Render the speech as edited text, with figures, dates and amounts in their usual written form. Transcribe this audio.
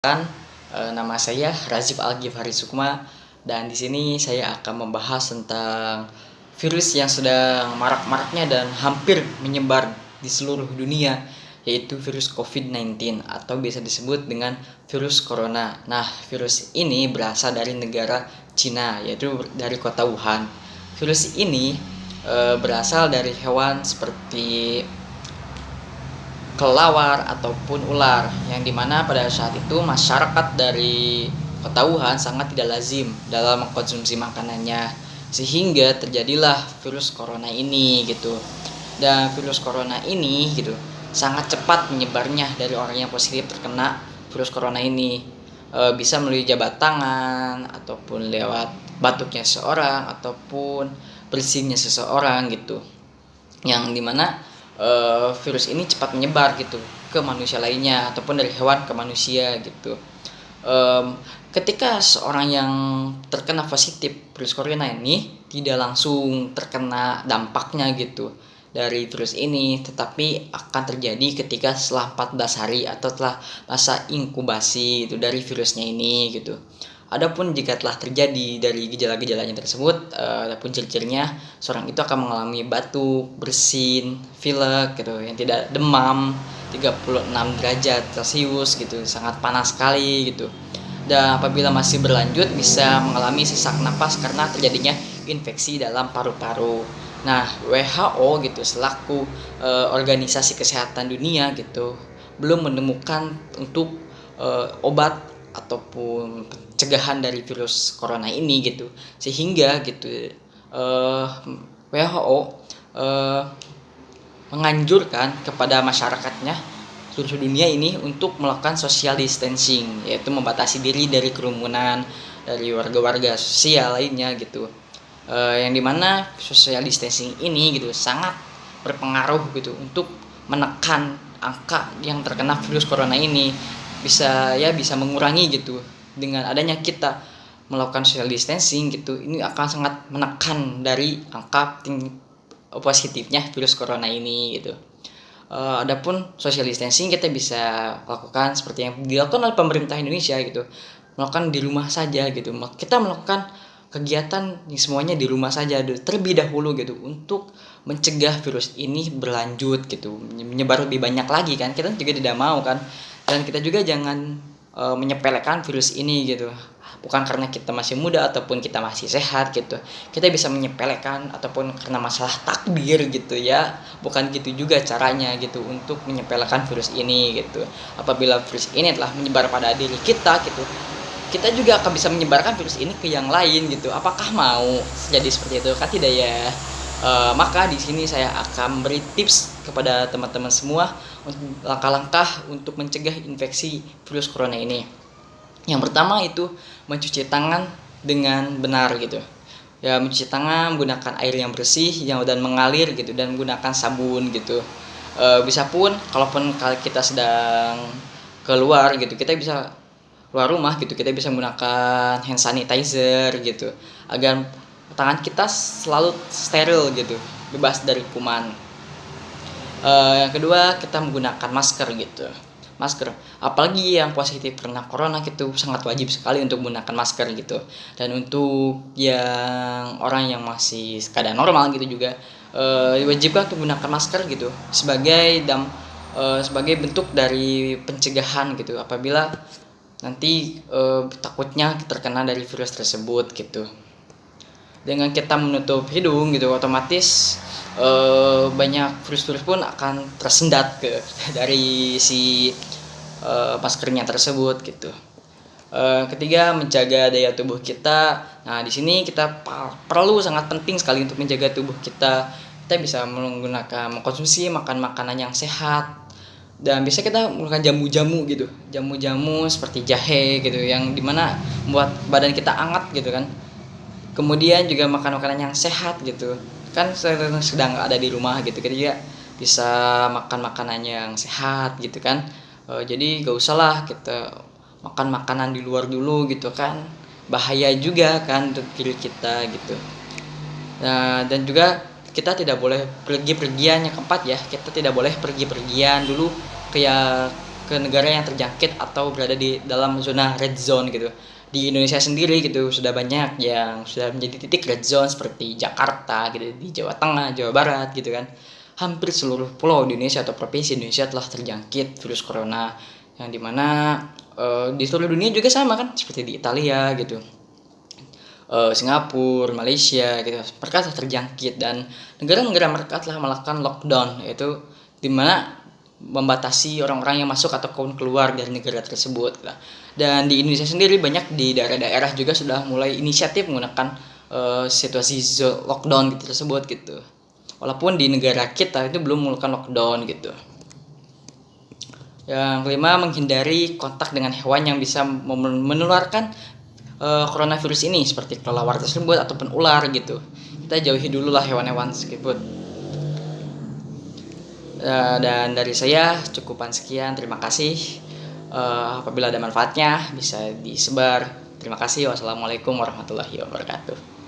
Nama saya Razif Al-Ghifari Sukma dan di sini saya akan membahas tentang virus yang sedang marak-maraknya dan hampir menyebar di seluruh dunia, yaitu virus COVID-19 atau biasa disebut dengan virus corona. Nah, virus ini berasal dari negara Cina, yaitu dari kota Wuhan. Virus ini berasal dari hewan seperti kelawar ataupun ular, yang dimana pada saat itu masyarakat dari kota Wuhan sangat tidak lazim dalam mengkonsumsi makanannya, sehingga terjadilah virus corona ini gitu. Dan virus corona ini gitu sangat cepat menyebarnya dari orang yang positif terkena virus corona ini, bisa melalui jabat tangan ataupun lewat batuknya seseorang ataupun bersinnya seseorang gitu, yang dimana virus ini cepat menyebar gitu ke manusia lainnya ataupun dari hewan ke manusia gitu. Ketika seorang yang terkena positif virus corona ini tidak langsung terkena dampaknya gitu dari virus ini, tetapi akan terjadi ketika setelah 14 hari atau telah masa inkubasi itu dari virusnya ini gitu. Adapun jika telah terjadi dari gejala-gejalanya tersebut, adapun ciri-cirinya seorang itu akan mengalami batuk, bersin, pilek gitu, yang tidak demam 36 derajat Celcius gitu, sangat panas sekali gitu. Dan apabila masih berlanjut bisa mengalami sesak napas karena terjadinya infeksi dalam paru-paru. Nah, WHO gitu selaku organisasi kesehatan dunia gitu belum menemukan untuk obat ataupun pencegahan dari virus corona ini gitu, sehingga gitu WHO menganjurkan kepada masyarakatnya seluruh dunia ini untuk melakukan social distancing, yaitu membatasi diri dari kerumunan dari warga-warga sosial lainnya gitu, yang dimana social distancing ini gitu sangat berpengaruh gitu untuk menekan angka yang terkena virus corona ini, bisa mengurangi gitu dengan adanya kita melakukan social distancing gitu. Ini akan sangat menekan dari angka positifnya virus corona ini gitu. Adapun social distancing kita bisa lakukan seperti yang dilakukan oleh pemerintah Indonesia gitu, melakukan di rumah saja gitu. Kita melakukan kegiatan semuanya di rumah saja terlebih dahulu gitu untuk mencegah virus ini berlanjut gitu, menyebar lebih banyak lagi kan, kita juga tidak mau kan. Dan kita juga jangan menyepelekan virus ini gitu, bukan karena kita masih muda ataupun kita masih sehat gitu kita bisa menyepelekan ataupun karena masalah takdir gitu ya, bukan gitu juga caranya gitu untuk menyepelekan virus ini gitu. Apabila virus ini telah menyebar pada diri kita gitu, kita juga akan bisa menyebarkan virus ini ke yang lain gitu. Apakah mau jadi seperti itu? Kan tidak ya. Maka di sini saya akan beri tips kepada teman-teman semua untuk langkah-langkah untuk mencegah infeksi virus corona ini. Yang pertama itu mencuci tangan dengan benar gitu. Ya, mencuci tangan menggunakan air yang bersih yang dan mengalir gitu, dan menggunakan sabun gitu. Bisa pun kalaupun kita sedang keluar gitu, kita bisa keluar rumah gitu, kita bisa menggunakan hand sanitizer gitu agar tangan kita selalu steril gitu, bebas dari kuman. Yang kedua kita menggunakan masker gitu. Masker, apalagi yang positif karena corona gitu sangat wajib sekali untuk menggunakan masker gitu. Dan untuk yang orang yang masih keadaan normal gitu juga diwajibkan untuk menggunakan masker gitu sebagai bentuk dari pencegahan gitu apabila nanti takutnya terkena dari virus tersebut gitu. Dengan kita menutup hidung gitu otomatis banyak virus-virus pun akan tersendat ke dari si maskernya tersebut gitu. Ketiga, menjaga daya tubuh kita. Nah, di sini kita perlu sangat penting sekali untuk menjaga tubuh kita. Kita bisa mengkonsumsi makan makanan yang sehat, dan bisa kita menggunakan jamu-jamu gitu, jamu-jamu seperti jahe gitu, yang dimana membuat badan kita hangat gitu kan. Kemudian juga makan makanan yang sehat gitu kan, sedang ada di rumah gitu kita juga bisa makan makanan yang sehat gitu kan. Jadi gak usah lah kita makan makanan di luar dulu gitu kan, bahaya juga kan untuk diri kita gitu. Nah, dan juga kita tidak boleh pergi-pergian, yang keempat ya, kita tidak boleh pergi-pergian dulu kayak ke negara yang terjangkit atau berada di dalam zona red zone gitu. Di Indonesia sendiri gitu sudah banyak yang sudah menjadi titik red zone seperti Jakarta gitu, di Jawa Tengah, Jawa Barat gitu kan. Hampir seluruh pulau di Indonesia atau provinsi Indonesia telah terjangkit virus corona, yang dimana di seluruh dunia juga sama kan, seperti di Italia gitu, Singapura, Malaysia gitu, mereka telah terjangkit dan negara-negara mereka telah melakukan lockdown, yaitu dimana membatasi orang-orang yang masuk atau keluar dari negara tersebut. Dan di Indonesia sendiri banyak di daerah-daerah juga sudah mulai inisiatif menggunakan situasi lockdown gitu tersebut gitu. Walaupun di negara kita itu belum melakukan lockdown gitu. Yang kelima, menghindari kontak dengan hewan yang bisa menularkan coronavirus ini seperti kelelawar tersebut ataupun ular gitu. Kita jauhi dulu lah hewan-hewan tersebut. Dan dari saya cukupan sekian, terima kasih. Apabila ada manfaatnya bisa disebar. Terima kasih. Wassalamualaikum warahmatullahi wabarakatuh.